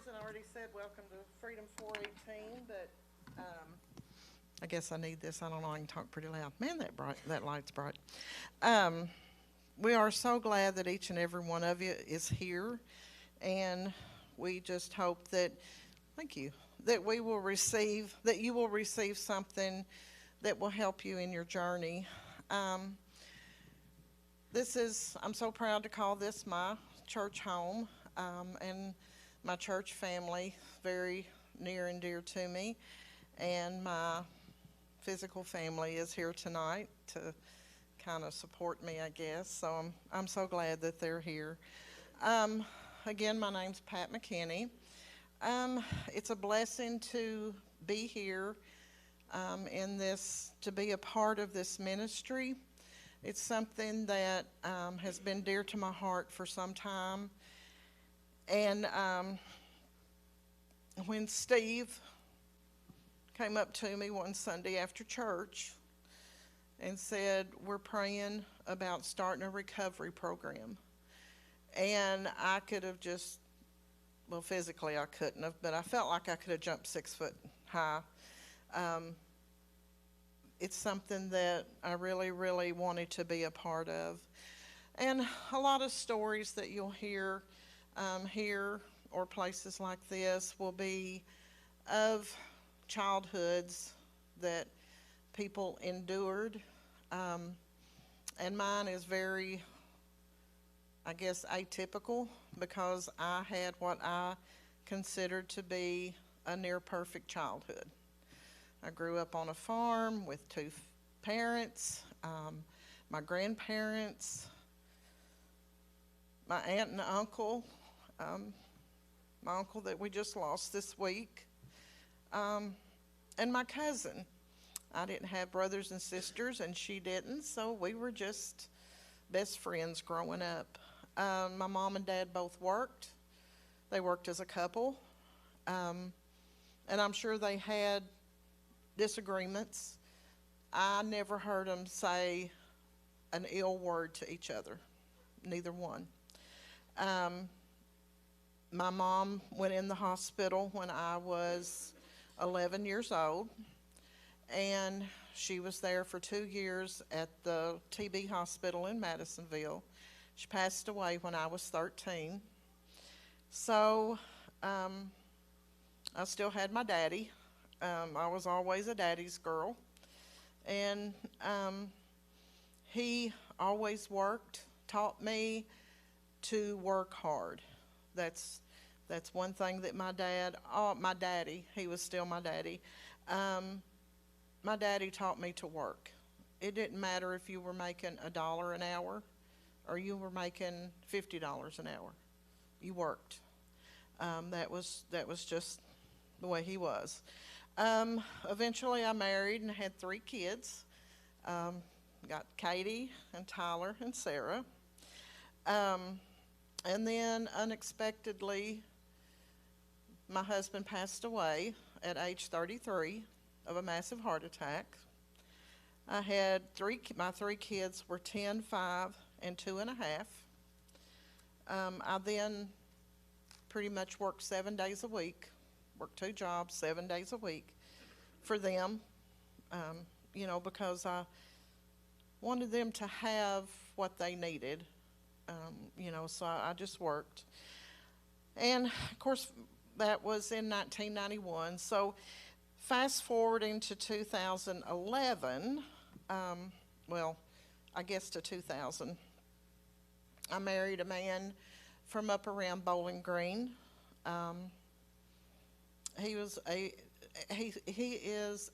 Susan already said welcome to Freedom 418, but I guess I need this. I don't know, I can talk pretty loud. Man, that light's bright. We are so glad that each and every one of you is here, and we just hope that, thank you, that you will receive something that will help you in your journey. I'm so proud to call this my church home, and my church family, very near and dear to me, and my physical family is here tonight to kind of support me, I guess. So I'm so glad that they're here. Again, my name's Pat McKinney. It's a blessing to be here to be a part of this ministry. It's something that has been dear to my heart for some time. And when Steve came up to me one Sunday after church and said, we're praying about starting a recovery program. And I could have physically I couldn't have, but I felt like I could have jumped 6 foot high. It's something that I really, really wanted to be a part of. And a lot of stories that you'll hear here or places like this will be of childhoods that people endured. And mine is very, I guess, atypical because I had what I considered to be a near perfect childhood. I grew up on a farm with two parents, my grandparents, my aunt and uncle, my uncle that we just lost this week, and my cousin. I didn't have brothers and sisters, and she didn't, so we were just best friends growing up. My mom and dad both worked. They worked as a couple, and I'm sure they had disagreements. I never heard them say an ill word to each other, neither one. My mom went in the hospital when I was 11 years old, and she was there for 2 years at the TB hospital in Madisonville. She passed away when I was 13. So I still had my daddy. I was always a daddy's girl, and he always worked, taught me to work hard. That's one thing that my daddy, he was still my daddy. My daddy taught me to work. It didn't matter if you were making $1 an hour or you were making $50 an hour. You worked. That was just the way he was. Eventually I married and had 3 kids. Got Katie and Tyler and Sarah. And then unexpectedly, my husband passed away at age 33 of a massive heart attack. I had my 3 kids were 10, 5, and 2.5. I then pretty much worked 7 days a week, worked 2 jobs, 7 days a week for them, because I wanted them to have what they needed. So I just worked. And, of course, that was in 1991. So fast forwarding to 2011, I guess to 2000, I married a man from up around Bowling Green. He is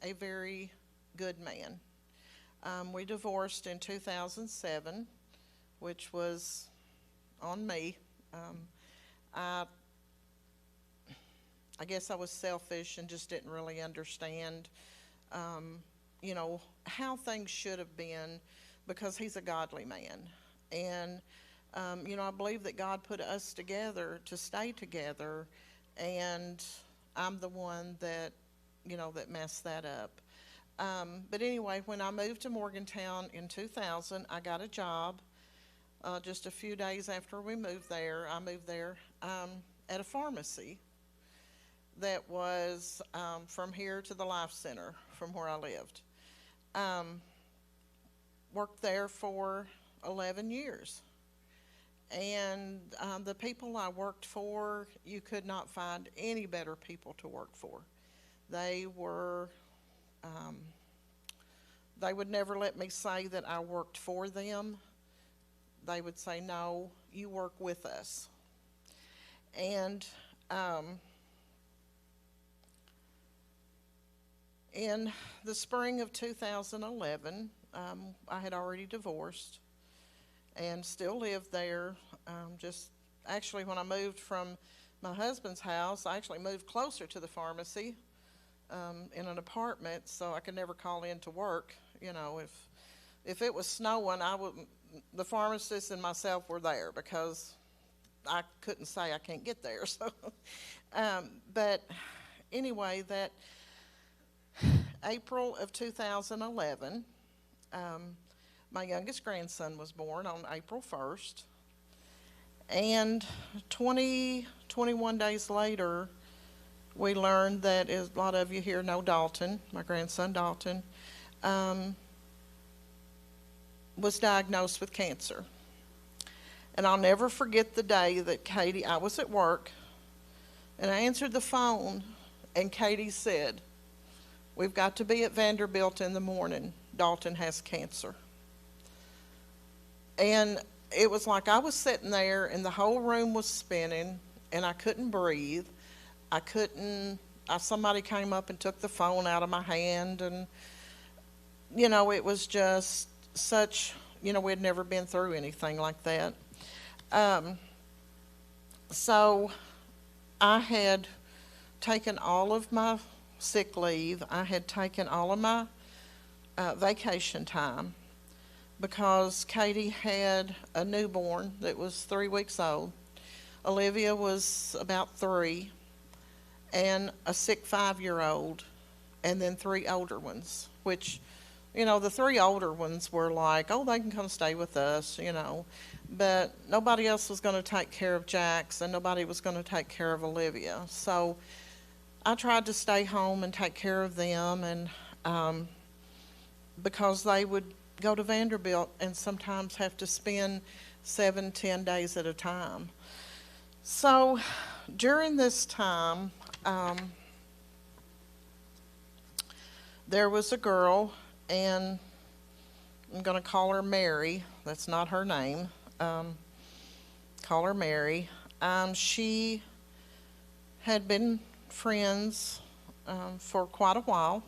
a very good man. We divorced in 2007, which was on me. I guess I was selfish and just didn't really understand, how things should have been, because he's a godly man. And, I believe that God put us together to stay together, and I'm the one that messed that up. But anyway, when I moved to Morgantown in 2000, I got a job. Just a few days after we moved there, I moved there at a pharmacy. that was from here to the Life Center from where I lived. Um, Worked there for 11 years. And the people I worked for, you could not find any better people to work for. They were, um, they would never let me say that I worked for them. They would say, no, you work with us. And in the spring of 2011, I had already divorced and still lived there. Just actually, when I moved from my husband's house, I actually moved closer to the pharmacy in an apartment, so I could never call in to work. You know, if it was snowing, the pharmacist and myself were there because I couldn't say I can't get there. So, but anyway, that April of 2011, my youngest grandson was born on April 1st. And 21 days later, we learned that, as a lot of you here know, Dalton, my grandson Dalton, was diagnosed with cancer. And I'll never forget the day that I was at work, and I answered the phone, and Katie said, "We've got to be at Vanderbilt in the morning. Dalton has cancer." And it was like I was sitting there, and the whole room was spinning, and I couldn't breathe. Somebody came up and took the phone out of my hand, and, it was just such, we had never been through anything like that. So I had taken all of my sick leave. I had taken all of my vacation time because Katie had a newborn that was 3 weeks old. Olivia was about 3, and a sick 5-year-old, and then 3 older ones, which, the 3 older ones were like, oh, they can come stay with us, but nobody else was going to take care of Jax, and nobody was going to take care of Olivia. So I tried to stay home and take care of them, and because they would go to Vanderbilt and sometimes have to spend 7-10 days at a time. So during this time, there was a girl, and I'm going to call her Mary. That's not her name. Call her Mary. She had been friends for quite a while,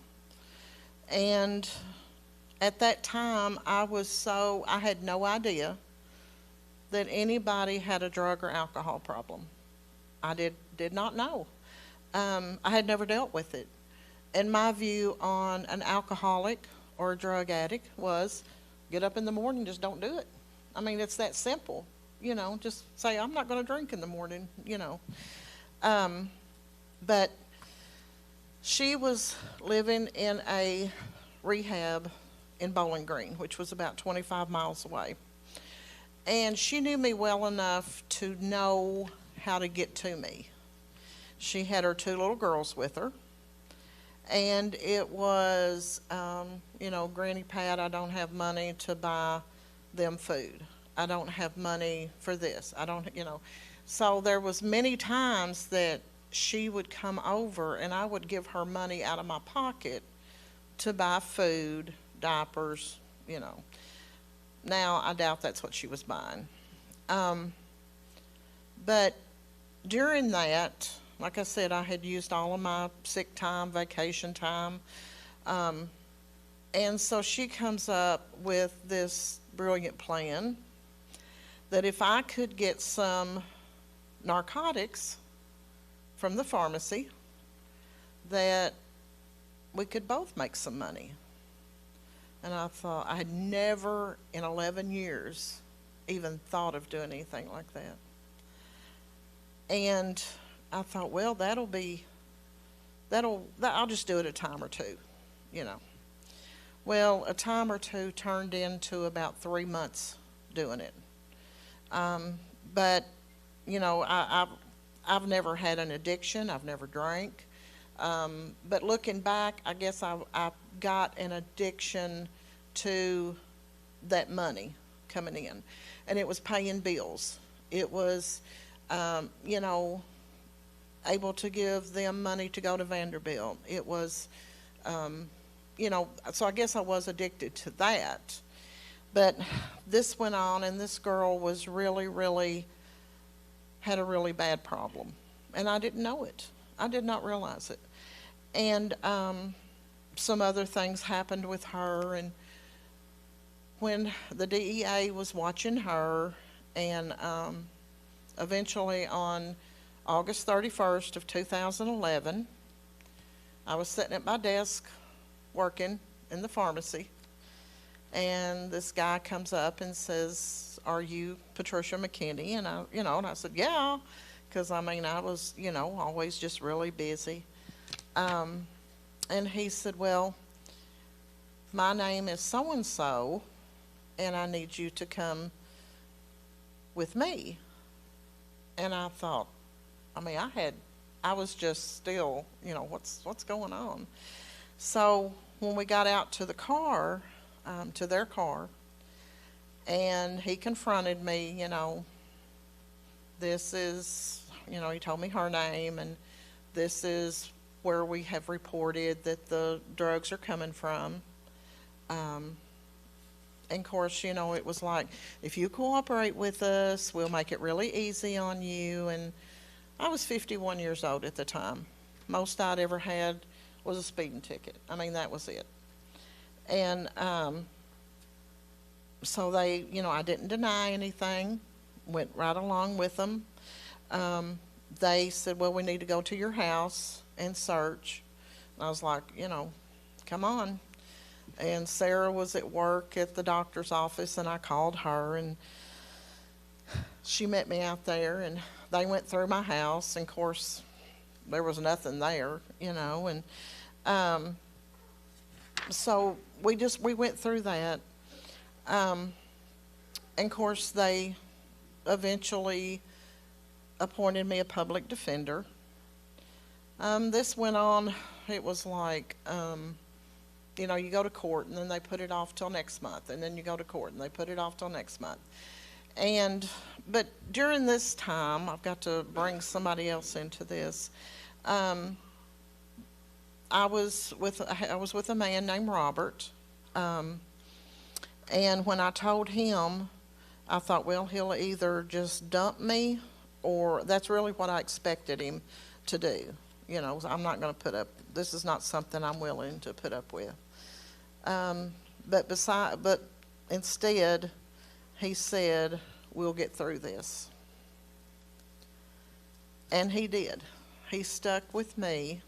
and at that time I had no idea that anybody had a drug or alcohol problem. I did not know. I had never dealt with it. And my view on an alcoholic or a drug addict was, get up in the morning, just don't do it. I mean, it's that simple. Just say, I'm not going to drink in the morning, But she was living in a rehab in Bowling Green, which was about 25 miles away. And she knew me well enough to know how to get to me. She had her 2 little girls with her. And it was, Granny Pat, I don't have money to buy them food. I don't have money for this. So there was many times that she would come over and I would give her money out of my pocket to buy food, diapers, Now, I doubt that's what she was buying. But during that, like I said, I had used all of my sick time, vacation time. And so she comes up with this brilliant plan that if I could get some narcotics from the pharmacy, that we could both make some money. And I thought, I had never in 11 years even thought of doing anything like that. And I thought, well, I'll just do it a time or two, Well, a time or two turned into about 3 months doing it. But, I I've never had an addiction. I've never drank. But looking back, I guess I got an addiction to that money coming in, and it was paying bills. It was, you know, able to give them money to go to Vanderbilt. It was, you know, so I guess I was addicted to that. But this went on, and this girl was really, really, had a really bad problem. And I didn't know it. I did not realize it. And some other things happened with her. And when the DEA was watching her, and eventually on August 31st of 2011, I was sitting at my desk working in the pharmacy, and this guy comes up and says, "Are you Patricia McKinney?" And I said, "Yeah," because I mean, I was, always just really busy. And he said, "Well, my name is so and so, and I need you to come with me." And I thought, I was just still, what's going on? So when we got out to the car, to their car, and he confronted me, this is, he told me her name, and this is where we have reported that the drugs are coming from. And of course, it was like, if you cooperate with us, we'll make it really easy on you. And I was 51 years old at the time. Most I'd ever had was a speeding ticket. That was it. And so they, I didn't deny anything, went right along with them. They said, "Well, we need to go to your house and search." And I was like, come on. And Sarah was at work at the doctor's office, and I called her, and she met me out there, and they went through my house, and of course there was nothing there, and so we went through that. And of course they eventually appointed me a public defender. This went on, it was like, you go to court, and then they put it off till next month, and then you go to court, and they put it off till next month. But during this time, I've got to bring somebody else into this. I was with a man named Robert, and when I told him, I thought, well, he'll either just dump me, or that's really what I expected him to do. I'm not going to put up. This is not something I'm willing to put up with. But instead, he said, "We'll get through this." And he did. He stuck with me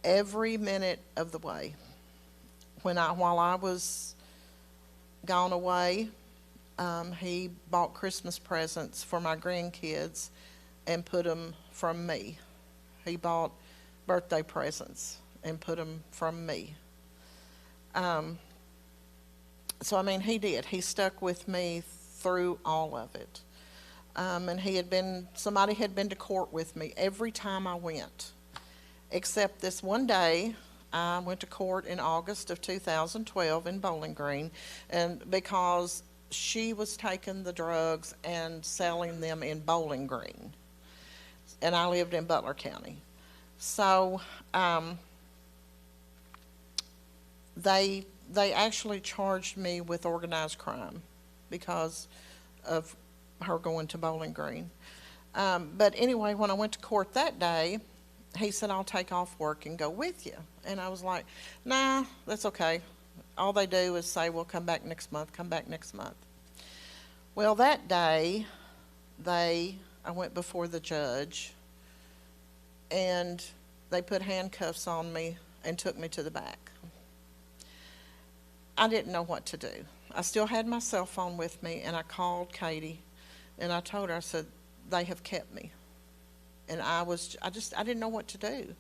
every minute of the way. While I was gone away, he bought Christmas presents for my grandkids and put them from me. He bought birthday presents and put them from me. So he did. He stuck with me through all of it. And somebody had been to court with me every time I went, except this one day. I went to court in August of 2012 in Bowling Green, and because she was taking the drugs and selling them in Bowling Green, and I lived in Butler County. So they actually charged me with organized crime because of her going to Bowling Green. But anyway, when I went to court that day, he said, "I'll take off work and go with you." And I was like, "Nah, that's okay. All they do is say, well, come back next month, come back next month." Well, that day, I went before the judge, and they put handcuffs on me and took me to the back. I didn't know what to do. I still had my cell phone with me, and I called Katie, and I told her, I said, "They have kept me." And I didn't know what to do.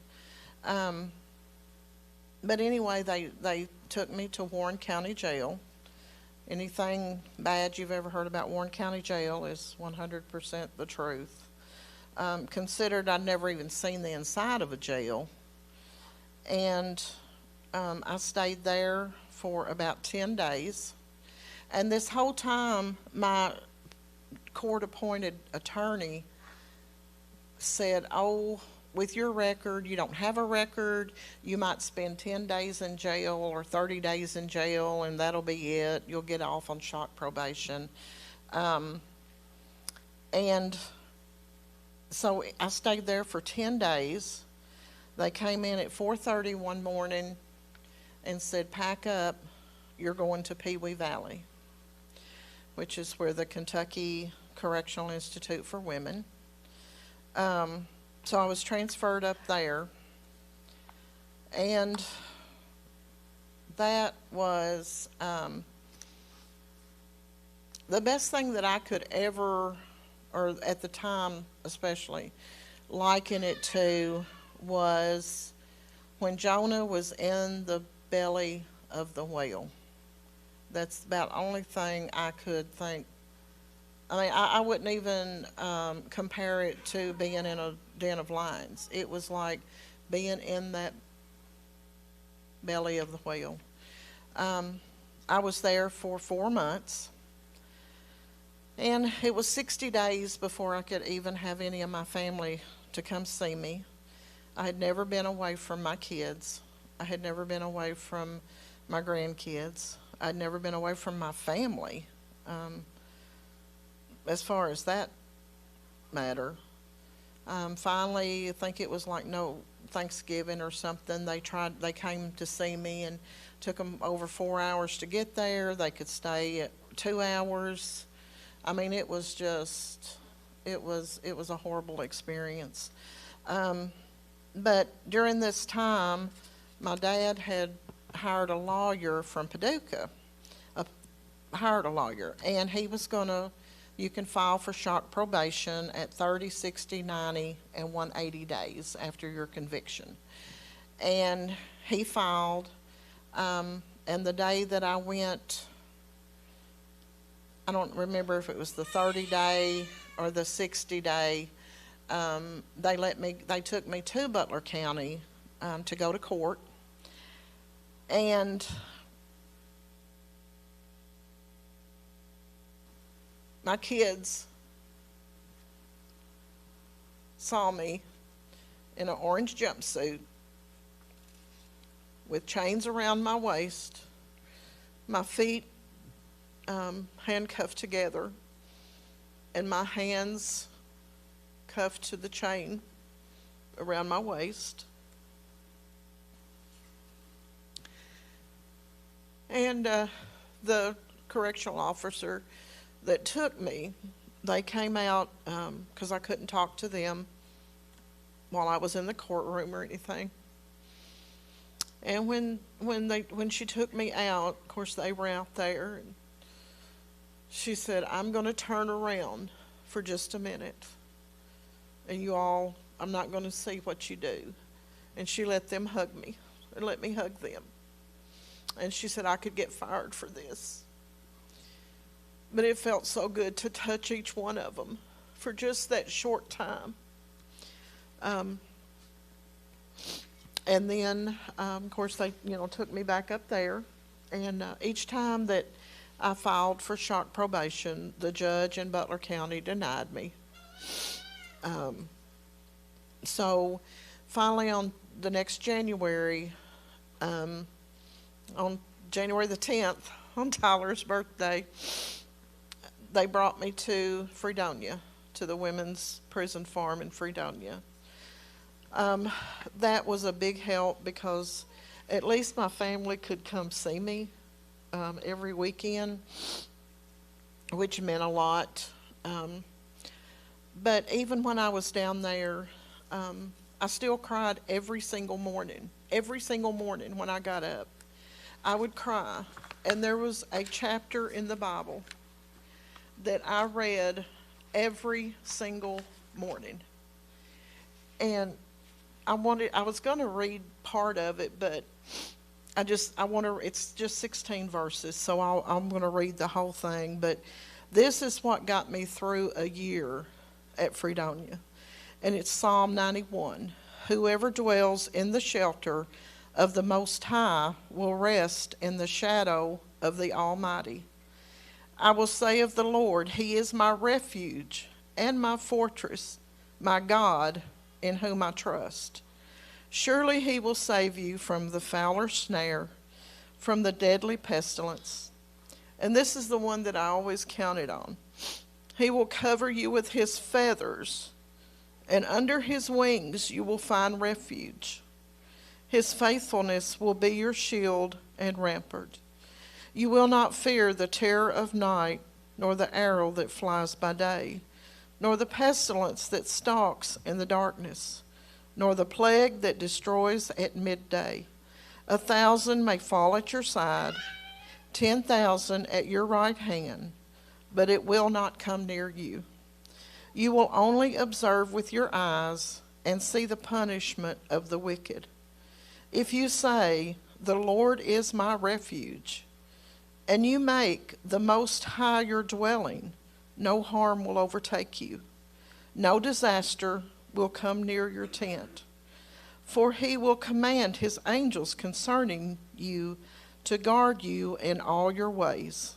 But anyway, they took me to Warren County Jail. Anything bad you've ever heard about Warren County Jail is 100% the truth. considered I'd never even seen the inside of a jail. And I stayed there for about 10 days. And this whole time, my court-appointed attorney said, oh, with your record, you don't have a record, you might spend 10 days in jail or 30 days in jail, and that'll be it. You'll get off on shock probation. And so I stayed there for 10 days. They came in at 4:30 one morning and said, pack up, you're going to Pee Wee Valley, which is where the Kentucky Correctional Institute for Women. So I was transferred up there, and that was the best thing that I could ever, or at the time especially, liken it to was when Jonah was in the belly of the whale. That's about the only thing I could think. I mean, I wouldn't even compare it to being in a den of lions. It was like being in that belly of the whale. I was there for 4 months, and it was 60 days before I could even have any of my family to come see me. I had never been away from my kids. I had never been away from my grandkids. I'd never been away from my family. As far as that matter, finally, I think it was like Thanksgiving or something. They came to see me, and took them over 4 hours to get there. They could stay at 2 hours. I mean, it was a horrible experience. But during this time, my dad had hired a lawyer from Paducah, and he was going to, you can file for shock probation at 30, 60, 90, and 180 days after your conviction. And he filed, and the day that I went, I don't remember if it was the 30-day or the 60-day, they took me to Butler County to go to court. And my kids saw me in an orange jumpsuit with chains around my waist, my feet handcuffed together, and my hands cuffed to the chain around my waist. And the correctional officer that took me, they came out because I couldn't talk to them while I was in the courtroom or anything. And when she took me out, of course they were out there, and she said, "I'm going to turn around for just a minute, and you all, I'm not going to see what you do." And she let them hug me, and let me hug them. And she said I could get fired for this. But it felt so good to touch each one of them for just that short time. And then, of course, they, took me back up there. And each time that I filed for shock probation, the judge in Butler County denied me. So finally on the next January, on January the 10th, on Tyler's birthday, they brought me to Fredonia, to the women's prison farm in Fredonia. That was a big help because at least my family could come see me every weekend, which meant a lot. But even when I was down there, I still cried every single morning when I got up. I would cry, and there was a chapter in the Bible that I read every single morning. And I was going to read part of it, but it's just 16 verses, so I'm going to read the whole thing. But this is what got me through a year at Fredonia. And it's Psalm 91. Whoever dwells in the shelter of the Most High will rest in the shadow of the Almighty. I will say of the Lord, He is my refuge and my fortress, my God, in whom I trust. Surely He will save you from the fowler's snare, from the deadly pestilence. And this is the one that I always counted on. He will cover you with His feathers, and under His wings you will find refuge. His faithfulness will be your shield and rampart. You will not fear the terror of night, nor the arrow that flies by day, nor the pestilence that stalks in the darkness, nor the plague that destroys at midday. 1,000 may fall at your side, 10,000 at your right hand, but it will not come near you. You will only observe with your eyes and see the punishment of the wicked. If you say, "The Lord is my refuge," and you make the Most High your dwelling, no harm will overtake you. No disaster will come near your tent. For He will command His angels concerning you to guard you in all your ways.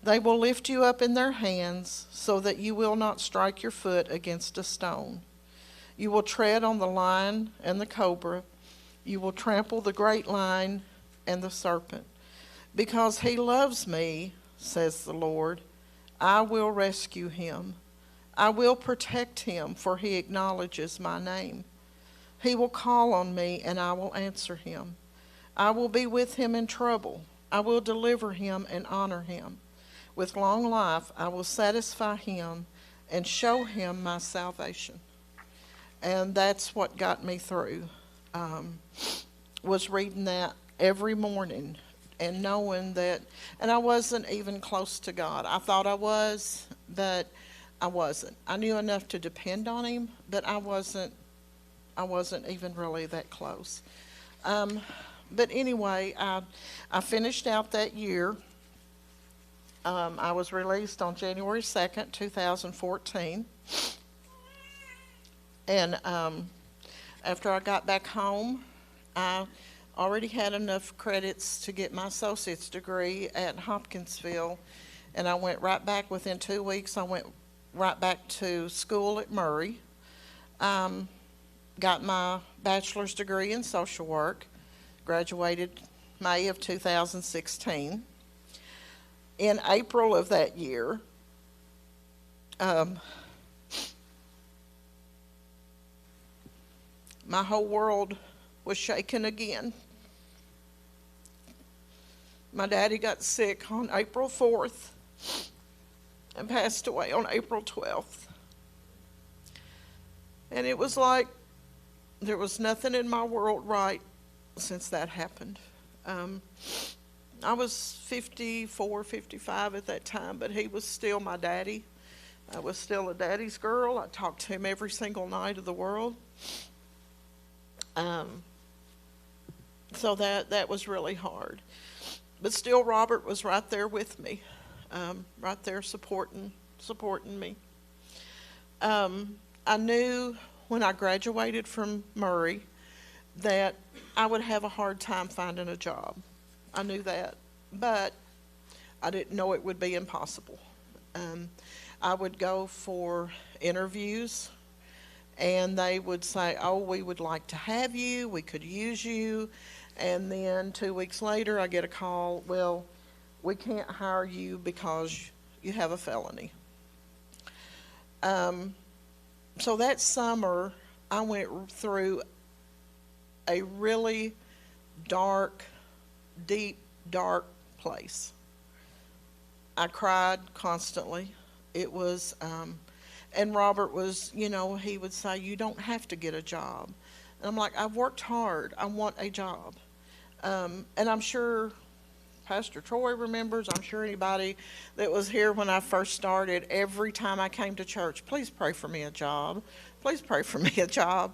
They will lift you up in their hands so that you will not strike your foot against a stone. You will tread on the lion and the cobra. You will trample the great lion and the serpent. Because He loves me, says the Lord, I will rescue him. I will protect him, for he acknowledges my name. He will call on me, and I will answer him. I will be with him in trouble. I will deliver him and honor him. With long life I will satisfy him and show him my salvation. And that's what got me through, was reading that every morning and knowing that, and I wasn't even close to God. I thought I was, but I wasn't. I knew enough to depend on him, but I wasn't even really that close. But anyway, I finished out that year. I was released on January 2nd, 2014. And after I got back home, I already had enough credits to get my associate's degree at Hopkinsville. And I went right back within 2 weeks. I went right back to school at Murray. Got my bachelor's degree in social work. Graduated May of 2016. In April of that year, my whole world was shaken again. My daddy got sick on April 4th and passed away on April 12th. And it was like there was nothing in my world right since that happened. I was 54, 55 at that time, but he was still my daddy. I was still a daddy's girl. I talked to him every single night of the world. So that was really hard. But still, Robert was right there with me, right there supporting me. I knew when I graduated from Murray that I would have a hard time finding a job. I knew that, but I didn't know it would be impossible. I would go for interviews, and they would say, "Oh, we would like to have you, we could use you." And then 2 weeks later, I get a call, "Well, we can't hire you because you have a felony." So that summer, I went through a really dark, deep, dark place. I cried constantly. It was, and Robert was, he would say, "You don't have to get a job." And I'm like, "I've worked hard. I want a job." And I'm sure Pastor Troy remembers, I'm sure anybody that was here when I first started, every time I came to church, "Please pray for me a job. Please pray for me a job."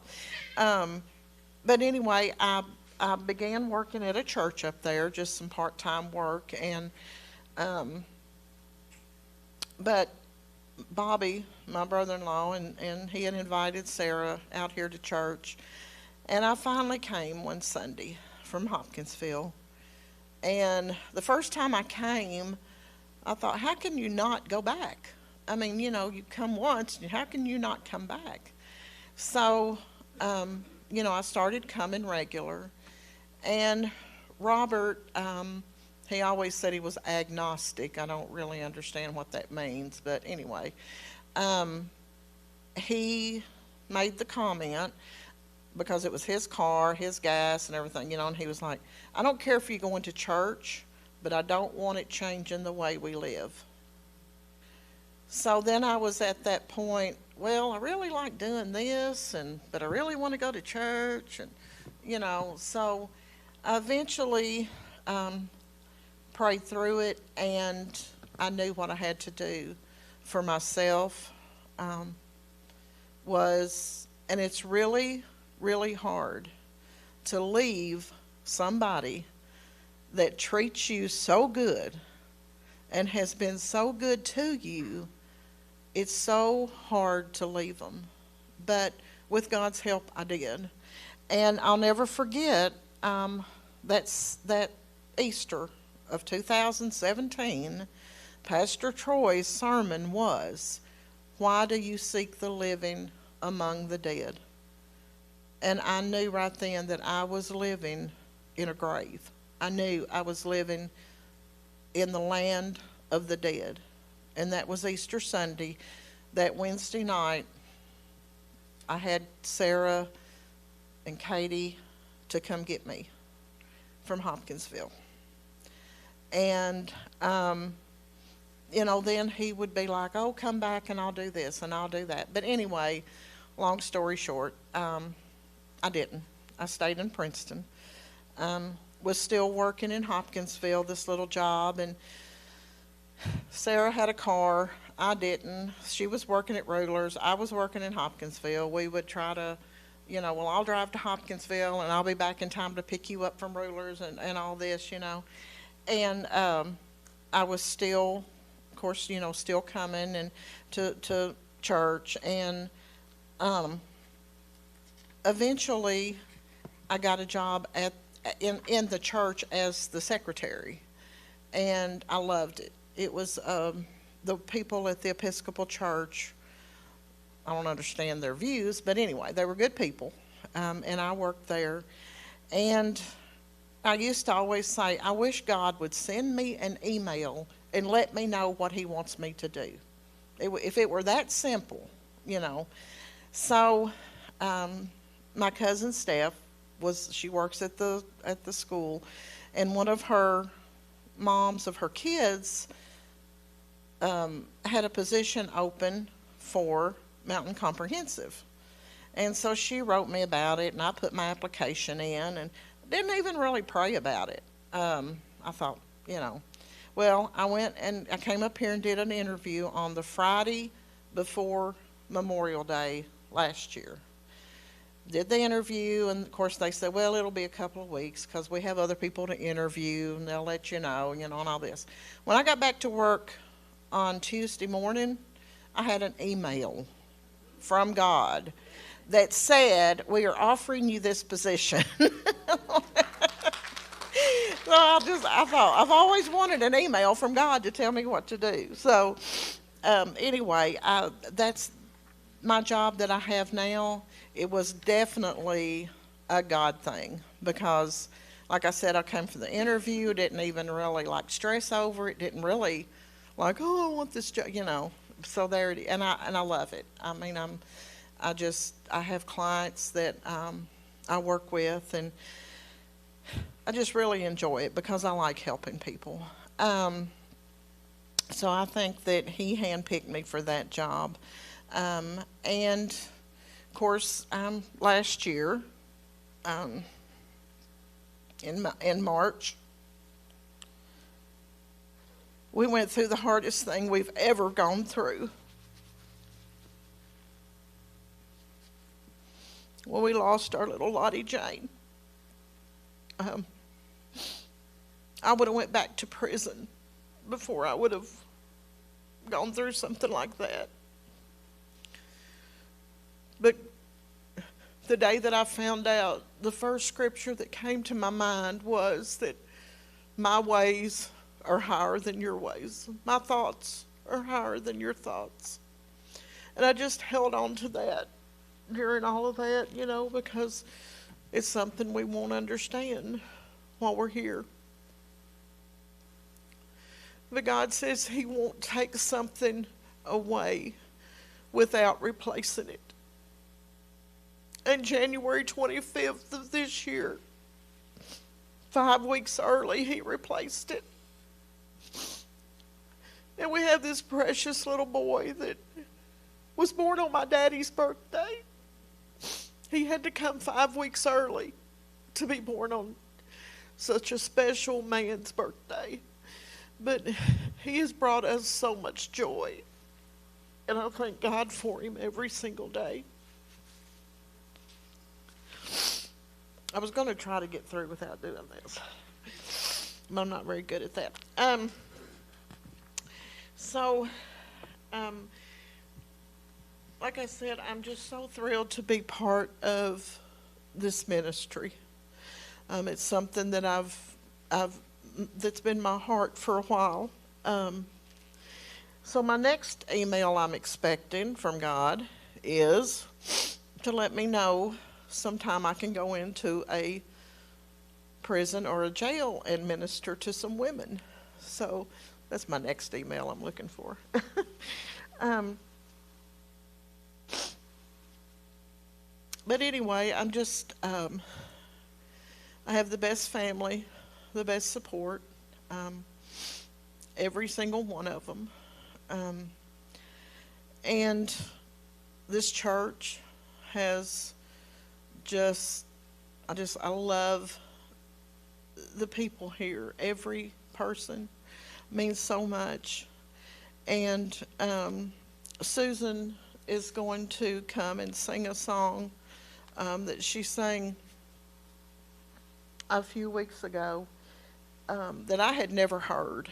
But anyway, I began working at a church up there, just some part-time work, and but Bobby, my brother-in-law, and he had invited Sarah out here to church. And I finally came one Sunday from Hopkinsville. And the first time I came, I thought, how can you not go back? I mean, you come once, how can you not come back? So, I started coming regular. And Robert, he always said he was agnostic. I don't really understand what that means, but anyway, he made the comment because it was his car, his gas, and everything, and he was like, I don't care if you're going to church, but I don't want it changing the way we live. So then I was at that point, well, I really like doing this, but I really want to go to church, and, so I eventually prayed through it, and I knew what I had to do for myself and it's really, really hard to leave somebody that treats you so good and has been so good to you. It's so hard to leave them. But with God's help, I did. And I'll never forget that Easter of 2017, Pastor Troy's sermon was, why do you seek the living among the dead? And I knew right then that I was living in a grave. I knew I was living in the land of the dead. And that was Easter Sunday. That Wednesday night, I had Sarah and Katie to come get me from Hopkinsville. And, then he would be like, oh, come back and I'll do this and I'll do that. But anyway, long story short, I didn't. I stayed in Princeton. Was still working in Hopkinsville, this little job, and Sarah had a car. I didn't. She was working at Rulers. I was working in Hopkinsville. We would try to, well, I'll drive to Hopkinsville and I'll be back in time to pick you up from Rulers and all this, And I was still, of course, still coming and to church. And eventually I got a job in the church as the secretary. And I loved it. It was the people at the Episcopal Church. I don't understand their views, but anyway, they were good people, and I worked there. And I used to always say, I wish God would send me an email and let me know what he wants me to do. If it were that simple, So my cousin Steph, she works at the school, and one of her moms of her kids had a position open for Mountain Comprehensive. And so she wrote me about it, and I put my application in and didn't even really pray about it. I thought, well, I went and I came up here and did an interview on the Friday before Memorial Day last year. Did the interview, and of course they said, well, it'll be a couple of weeks because we have other people to interview, and they'll let you know, and all this. When I got back to work on Tuesday morning, I had an email from God that said, we are offering you this position. So I thought, I've always wanted an email from God to tell me what to do. So anyway, that's my job that I have now. It was definitely a God thing because, like I said, I came for the interview, didn't even really stress over it, didn't really oh, I want this job, So there it is, and I love it. I mean, I have clients that I work with, and I just really enjoy it because I like helping people. So I think that he handpicked me for that job. And of course, last year, in March, we went through the hardest thing we've ever gone through. When we lost our little Lottie Jane. I would have went back to prison before I would have gone through something like that. But the day that I found out, the first scripture that came to my mind was that my ways are higher than your ways. My thoughts are higher than your thoughts. And I just held on to that during all of that, because it's something we won't understand while we're here. But God says He won't take something away without replacing it. And January 25th of this year, 5 weeks early, He replaced it. And we have this precious little boy that was born on my daddy's birthday. He had to come 5 weeks early to be born on such a special man's birthday. But he has brought us so much joy. And I thank God for him every single day. I was going to try to get through without doing this. But I'm not very good at that. Like I said, I'm just so thrilled to be part of this ministry. It's something that that's been my heart for a while. So my next email I'm expecting from God is to let me know sometime I can go into a prison or a jail and minister to some women. So that's my next email I'm looking for. But anyway, I'm just, I have the best family, the best support, every single one of them. And this church has I love the people here. Every person means so much. And Susan is going to come and sing a song that she sang a few weeks ago that I had never heard.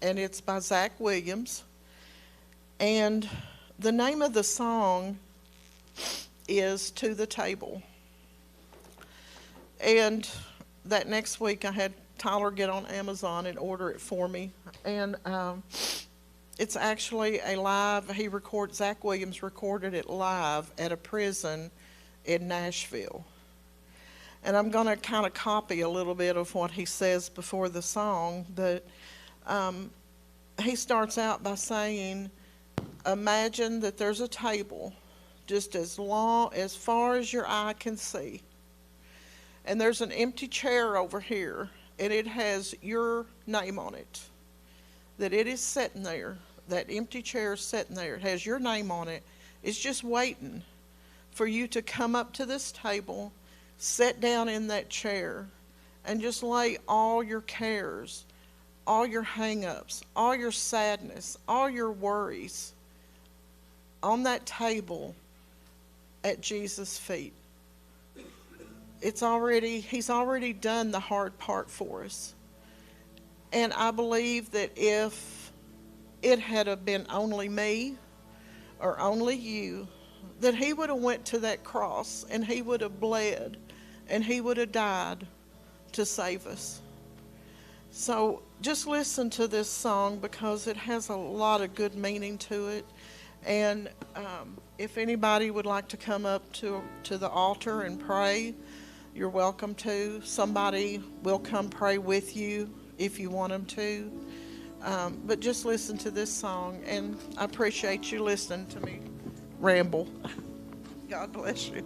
And it's by Zach Williams. And the name of the song is To the Table. And that next week I had Tyler get on Amazon and order it for me. And it's actually a live, Zach Williams recorded it live at a prison in Nashville. And I'm going to kind of copy a little bit of what he says before the song. That he starts out by saying, imagine that there's a table just as far as your eye can see. And there's an empty chair over here, and it has your name on it. That it is sitting there. That empty chair is sitting there. It has your name on it. It's just waiting for you to come up to this table, sit down in that chair, and just lay all your cares, all your hang-ups, all your sadness, all your worries on that table at Jesus' feet. He's already done the hard part for us. And I believe that if it had been only me or only you, that he would have went to that cross and he would have bled and he would have died to save us. So just listen to this song because it has a lot of good meaning to it. And if anybody would like to come up to the altar and pray, you're welcome to. Somebody will come pray with you if you want them to. But just listen to this song, and I appreciate you listening to me ramble. God bless you.